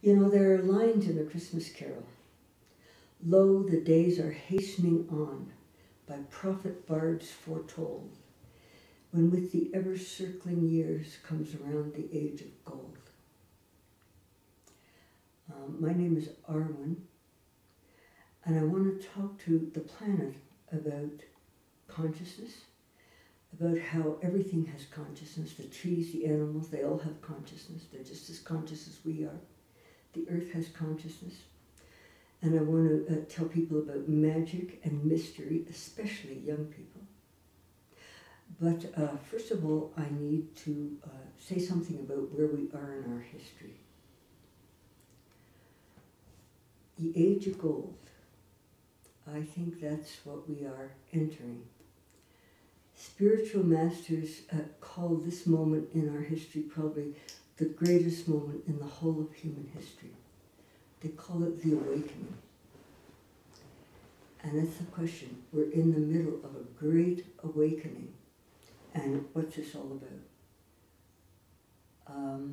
You know, there are lines in A Christmas Carol. Lo, the days are hastening on, by prophet bards foretold, when with the ever-circling years comes around the age of gold. My name is Arwyn, and I want to talk to the planet about consciousness, about how everything has consciousness. The trees, the animals, they all have consciousness. They're just as conscious as we are. The earth has consciousness. And I want to tell people about magic and mystery, especially young people. But first of all, I need to say something about where we are in our history. The age of gold. I think that's what we are entering. Spiritual masters call this moment in our history probably the greatest moment in the whole of human history. They call it the awakening. And that's the question. We're in the middle of a great awakening. And what's this all about?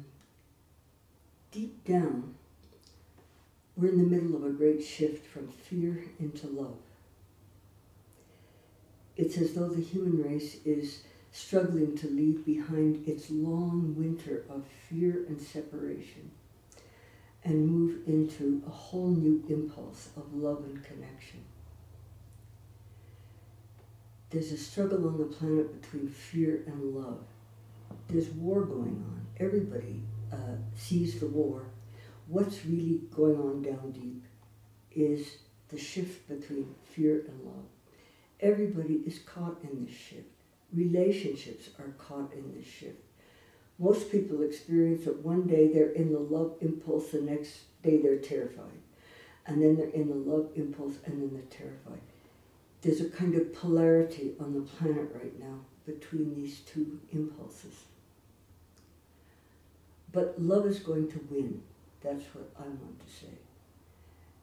Deep down, we're in the middle of a great shift from fear into love. It's as though the human race is struggling to leave behind its long winter of fear and separation and move into a whole new impulse of love and connection. There's a struggle on the planet between fear and love. There's war going on. Everybody sees the war. What's really going on down deep is the shift between fear and love. Everybody is caught in this shift. Relationships are caught in this shift. Most people experience that one day they're in the love impulse, the next day they're terrified. And then they're in the love impulse, and then they're terrified. There's a kind of polarity on the planet right now between these two impulses. But love is going to win. That's what I want to say.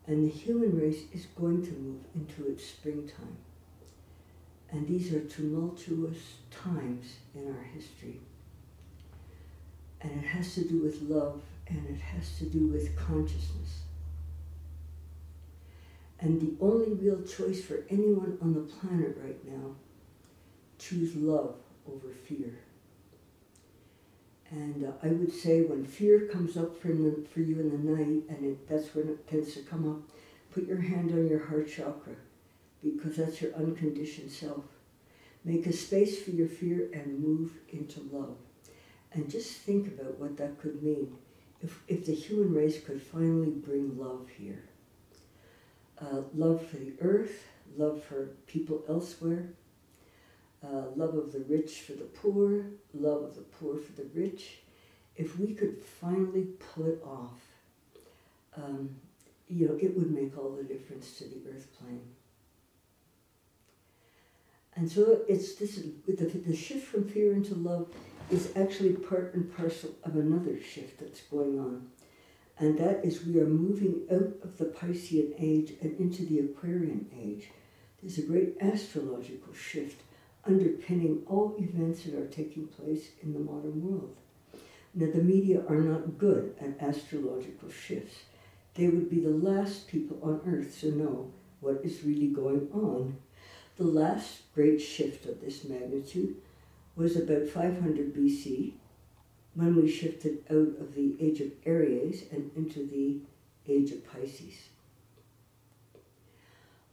And the human race is going to move into its springtime. And these are tumultuous times in our history. And it has to do with love, and it has to do with consciousness. And the only real choice for anyone on the planet right now, choose love over fear. And I would say when fear comes up for you in the night, and that's when it tends to come up, put your hand on your heart chakra, because that's your unconditioned self. Make a space for your fear and move into love. And just think about what that could mean if the human race could finally bring love here. Love for the earth, love for people elsewhere, love of the rich for the poor, love of the poor for the rich. If we could finally pull it off, it would make all the difference to the earth plane. And so the shift from fear into love is actually part and parcel of another shift that's going on. And that is we are moving out of the Piscean age and into the Aquarian age. There's a great astrological shift underpinning all events that are taking place in the modern world. Now, the media are not good at astrological shifts. They would be the last people on Earth to know what is really going on. The last great shift of this magnitude was about 500 BC, when we shifted out of the age of Aries and into the age of Pisces.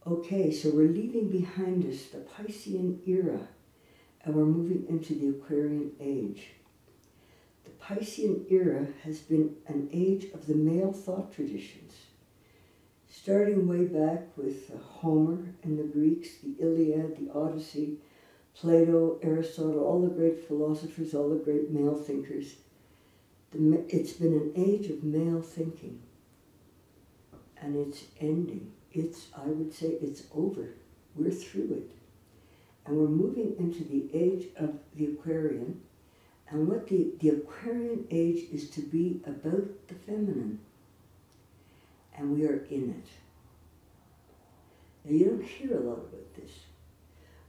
Okay, so we're leaving behind us the Piscean era, and we're moving into the Aquarian age. The Piscean era has been an age of the male thought traditions, starting way back with Homer and the Greeks, the Iliad, the Odyssey, Plato, Aristotle, all the great philosophers, all the great male thinkers. It's been an age of male thinking, and it's ending. I would say it's over. We're through it. And we're moving into the age of the Aquarian, and what the Aquarian age is to be about the feminine, and we are in it. Now, you don't hear a lot about this,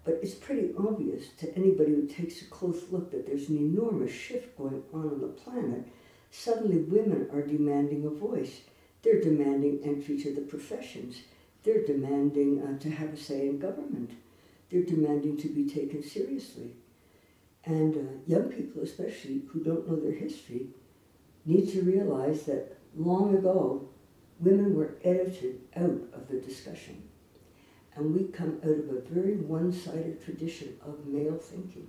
but it's pretty obvious to anybody who takes a close look that there's an enormous shift going on the planet Suddenly women are demanding a voice. They're demanding entry to the professions. They're demanding to have a say in government. They're demanding to be taken seriously. And young people, especially, who don't know their history, need to realize that long ago, women were edited out of the discussion. And we come out of a very one-sided tradition of male thinking.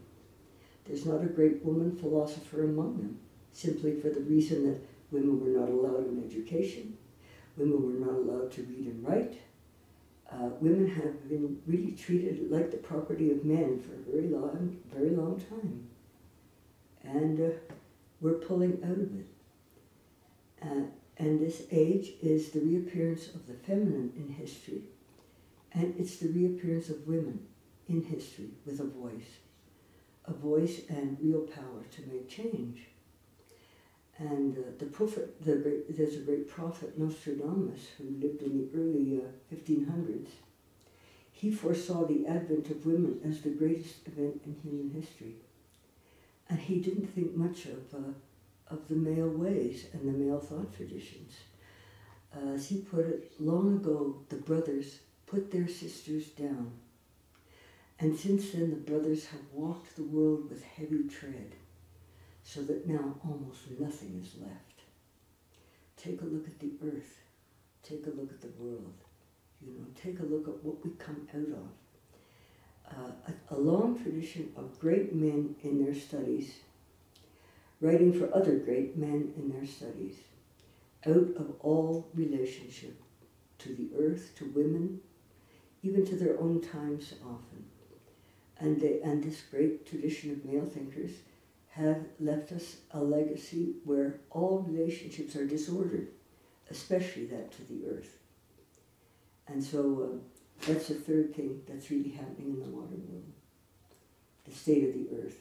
There's not a great woman philosopher among them, simply for the reason that women were not allowed an education, women were not allowed to read and write. Women have been really treated like the property of men for a very long time. And we're pulling out of it. And this age is the reappearance of the feminine in history. And it's the reappearance of women in history with a voice and real power to make change. And there's a great prophet, Nostradamus, who lived in the early 1500s. He foresaw the advent of women as the greatest event in human history. And he didn't think much of the male ways and the male thought traditions. As he put it, long ago, the brothers put their sisters down. And since then, the brothers have walked the world with heavy tread, so that now almost nothing is left. Take a look at the earth. Take a look at the world. Take a look at what we come out of. A long tradition of great men in their studies, writing for other great men in their studies, out of all relationship to the earth, to women, even to their own times often. And this great tradition of male thinkers have left us a legacy where all relationships are disordered, especially that to the earth. And so that's the third thing that's really happening in the modern world, the state of the earth.